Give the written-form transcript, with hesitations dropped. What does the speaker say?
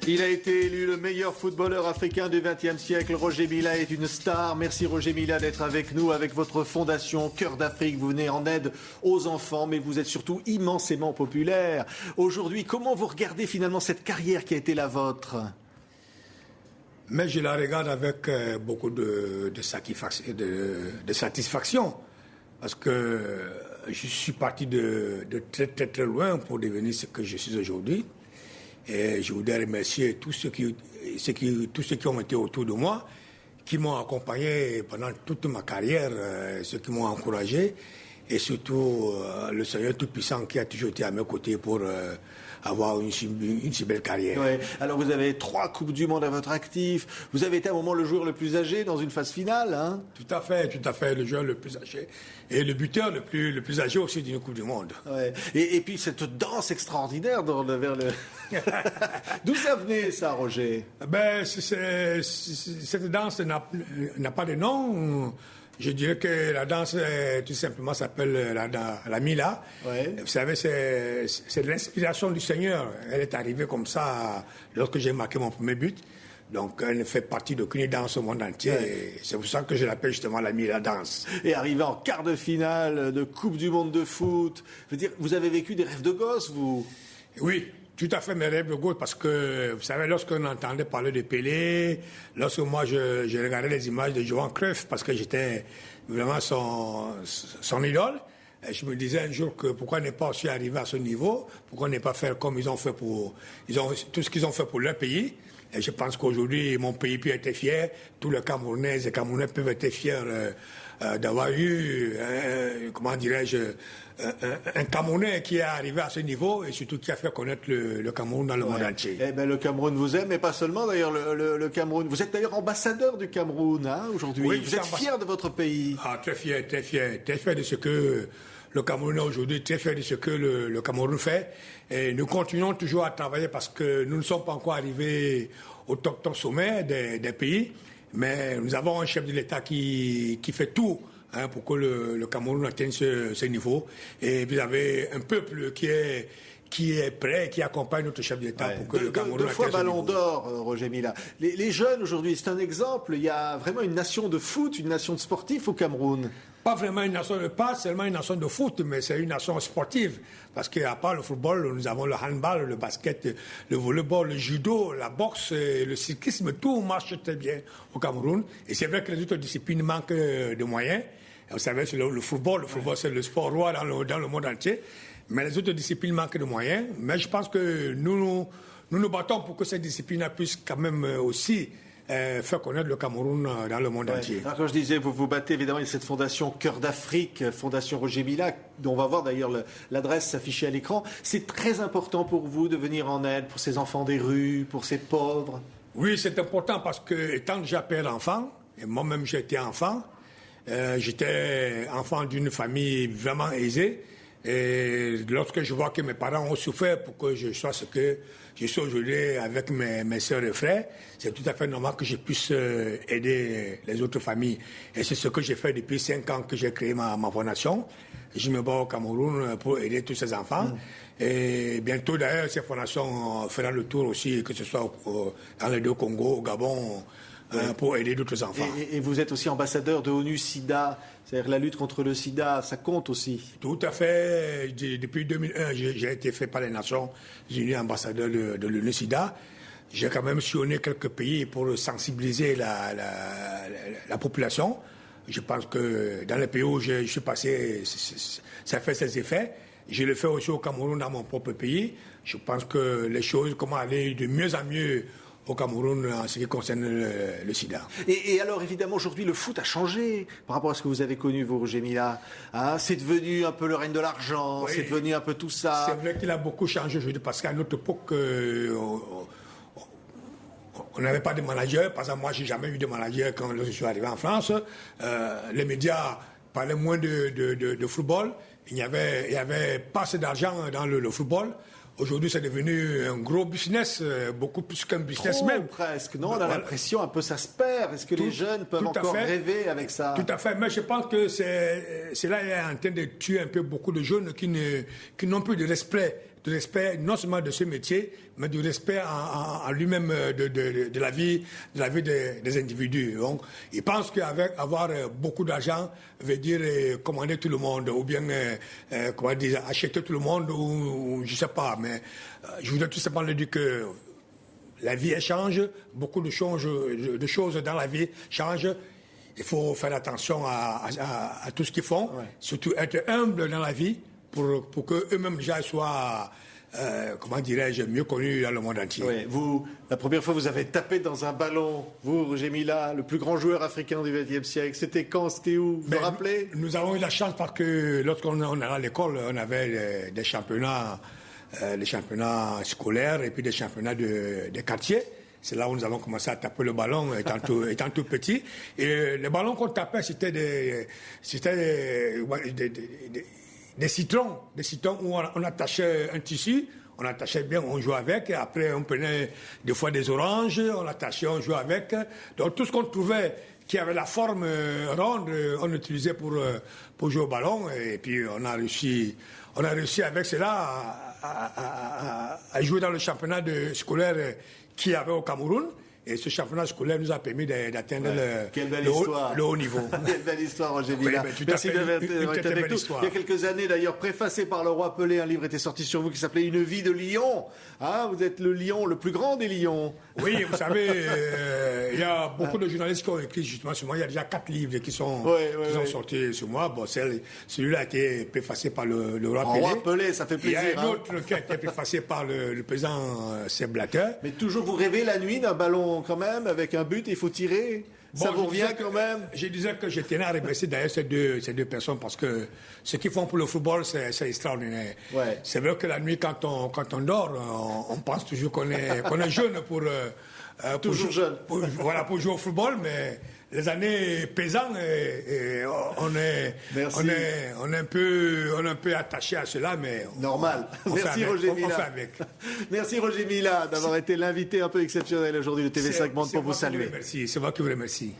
Il a été élu le meilleur footballeur africain du XXe siècle. Roger Milla est une star. Merci Roger Milla d'être avec nous, avec votre fondation Cœur d'Afrique. Vous venez en aide aux enfants, mais vous êtes surtout immensément populaire. Aujourd'hui, comment vous regardez finalement cette carrière qui a été la vôtre ? Mais je la regarde avec beaucoup de satisfaction. Parce que je suis parti de très très très loin pour devenir ce que je suis aujourd'hui. Et je voudrais remercier tous ceux qui ont été autour de moi, qui m'ont accompagné pendant toute ma carrière, ceux qui m'ont encouragé, et surtout le Seigneur Tout-Puissant qui a toujours été à mes côtés pour avoir une si belle carrière. Ouais. Alors vous avez 3 Coupes du Monde à votre actif. Vous avez été à un moment le joueur le plus âgé dans une phase finale, hein ? Tout à fait, le joueur le plus âgé. Et le buteur le plus âgé aussi d'une Coupe du Monde. Ouais. Et puis cette danse extraordinaire vers le... D'où ça venait, ça, Roger ? Ben, cette danse n'a pas de nom. Je dirais que la danse, tout simplement, s'appelle la Milla. Ouais. Vous savez, c'est l'inspiration du Seigneur. Elle est arrivée comme ça lorsque j'ai marqué mon premier but. Donc, elle ne fait partie d'aucune danse au monde entier. Ouais. C'est pour ça que je l'appelle justement la Milla danse. Et arrivé en quart de finale de Coupe du Monde de foot, je veux dire, vous avez vécu des rêves de gosse, vous ? Oui. Tout à fait mes rêves de gosse, parce que, vous savez, lorsqu'on entendait parler de Pelé, lorsque moi je regardais les images de Johan Cruyff, parce que j'étais vraiment son idole, et je me disais un jour que pourquoi n'est pas aussi arrivé à ce niveau, pourquoi ne pas faire comme ils ont fait tout ce qu'ils ont fait pour leur pays. Et je pense qu'aujourd'hui, mon pays peut être fier, tous les Camerounais et Camerounais peuvent être fiers d'avoir eu, comment dirais-je, un Camerounais qui est arrivé à ce niveau et surtout qui a fait connaître le Cameroun dans le monde entier. Eh ben, le Cameroun vous aime, mais pas seulement d'ailleurs, le Cameroun. Vous êtes d'ailleurs ambassadeur du Cameroun, hein, aujourd'hui. Oui, vous êtes fier de votre pays. Ah, très fier de ce que le Cameroun a aujourd'hui, très fier de ce que le Cameroun fait. Et nous continuons toujours à travailler parce que nous ne sommes pas encore arrivés au top sommet des pays. Mais nous avons un chef de l'État qui fait tout pour que le Cameroun atteigne ce niveau. Et vous avez un peuple qui est prêt, qui accompagne notre chef d'État pour que le Cameroun atteigne ce niveau. 2 fois Ballon d'Or, Roger Milla. Les jeunes aujourd'hui, c'est un exemple. Il y a vraiment une nation de foot, une nation de sportifs au Cameroun. Pas seulement une nation de foot, mais c'est une nation sportive. Parce qu'à part le football, nous avons le handball, le basket, le volleyball, le judo, la boxe, le cyclisme, tout marche très bien au Cameroun. Et c'est vrai que les autres disciplines manquent de moyens. Vous savez, c'est le football, c'est le sport roi dans le monde entier. Mais les autres disciplines manquent de moyens. Mais je pense que nous nous battons pour que ces disciplines puissent quand même aussi faire connaître le Cameroun dans le monde entier. Alors, quand je disais, vous vous battez évidemment, il y a cette fondation Cœur d'Afrique, fondation Roger Milla, dont on va voir d'ailleurs l'adresse s'afficher à l'écran. C'est très important pour vous de venir en aide pour ces enfants des rues, pour ces pauvres. Oui, c'est important parce que, étant déjà père d'enfant, et moi-même j'ai été enfant, j'étais enfant d'une famille vraiment aisée. Et lorsque je vois que mes parents ont souffert pour que je sois ce que je suis aujourd'hui avec mes sœurs et frères, c'est tout à fait normal que je puisse aider les autres familles. Et c'est ce que j'ai fait depuis 5 ans que j'ai créé ma fondation. Je me bats au Cameroun pour aider tous ces enfants. Et bientôt, d'ailleurs, cette fondation fera le tour aussi, que ce soit dans les 2 Congos, au Gabon, pour aider d'autres enfants. Et vous êtes aussi ambassadeur de ONU-SIDA, c'est-à-dire la lutte contre le sida, ça compte aussi. Tout à fait. Depuis 2001, j'ai été fait par les Nations Unies ambassadeur de l'ONU-SIDA. J'ai quand même sillonné quelques pays pour sensibiliser la population. Je pense que dans les pays où je suis passé, ça fait ses effets. Je le fais aussi au Cameroun, dans mon propre pays. Je pense que les choses commencent à aller de mieux en mieux au Cameroun en ce qui concerne le sida. Et alors, évidemment, aujourd'hui, le foot a changé par rapport à ce que vous avez connu, vous, Roger Milla. C'est devenu un peu le règne de l'argent, c'est devenu un peu tout ça. C'est vrai qu'il a beaucoup changé aujourd'hui, parce qu'à notre époque, on n'avait pas de manager. Par exemple, moi, j'ai jamais eu de manager quand je suis arrivé en France. Les médias parlaient moins de football. Il n'y avait pas assez d'argent dans le football. Aujourd'hui, c'est devenu un gros business, beaucoup plus qu'un business trop, même. Presque, non? On a l'impression un peu ça se perd. Est-ce que les jeunes peuvent encore rêver avec ça? Tout à fait, mais je pense que c'est là est en train de tuer un peu beaucoup de jeunes qui n'ont plus de respect du respect non seulement de ce métier, mais du respect en lui-même de la vie des individus. Donc, il pense qu'avec avoir beaucoup d'argent veut dire commander tout le monde, ou bien acheter tout le monde, ou je ne sais pas. Mais je voudrais tout simplement dire que la vie elle change, beaucoup de choses dans la vie changent. Il faut faire attention à tout ce qu'ils font, surtout être humble dans la vie pour qu'eux-mêmes déjà soient, comment dirais-je, mieux connus dans le monde entier. Oui, vous, la première fois, vous avez tapé dans un ballon, vous, Roger Milla, le plus grand joueur africain du XXe siècle. C'était quand? C'était où? Vous vous rappelez? Nous avons eu la chance parce que lorsqu'on allait à l'école, on avait des championnats scolaires et puis des championnats de quartier. C'est là où nous avons commencé à taper le ballon étant tout petit. Et les ballons qu'on tapait, c'était des citrons. Des citrons où on attachait un tissu, on attachait bien, on jouait avec. Et après, on prenait des fois des oranges, on attachait, on jouait avec. Donc tout ce qu'on trouvait qui avait la forme ronde, on utilisait pour jouer au ballon. Et puis on a réussi avec cela à jouer dans le championnat scolaire qu'il y avait au Cameroun. Et ce championnat scolaire nous a permis d'atteindre le haut niveau. Quelle belle histoire, Roger Milla. Merci d'avoir été avec nous. Il y a quelques années, d'ailleurs, préfacé par le roi Pelé, un livre était sorti sur vous qui s'appelait Une vie de lion. Hein, vous êtes le lion, le plus grand des lions. Oui, vous savez, il y a beaucoup de journalistes qui ont écrit justement sur moi. Il y a déjà 4 livres qui sont sortis sur moi. Bon, celui-là a été préfacé par le roi Pelé. Roi Pelé, ça fait plaisir. Il y a un autre qui a été préfacé par le président Sepp Blatter. Mais toujours vous rêvez la nuit d'un ballon quand même, avec un but, il faut tirer. Ça vous revient quand même? Je disais que je tenais à remercier d'ailleurs ces deux personnes parce que ce qu'ils font pour le football, c'est extraordinaire. Ouais. C'est vrai que la nuit, quand on dort, on pense toujours qu'on est jeune pour jouer au football, mais les années pesant, on est un peu attaché à cela, mais normal. Merci Roger Milla. Merci Roger Milla d'avoir été l'invité un peu exceptionnel aujourd'hui de TV5 Monde pour vous saluer. C'est moi qui vous remercie.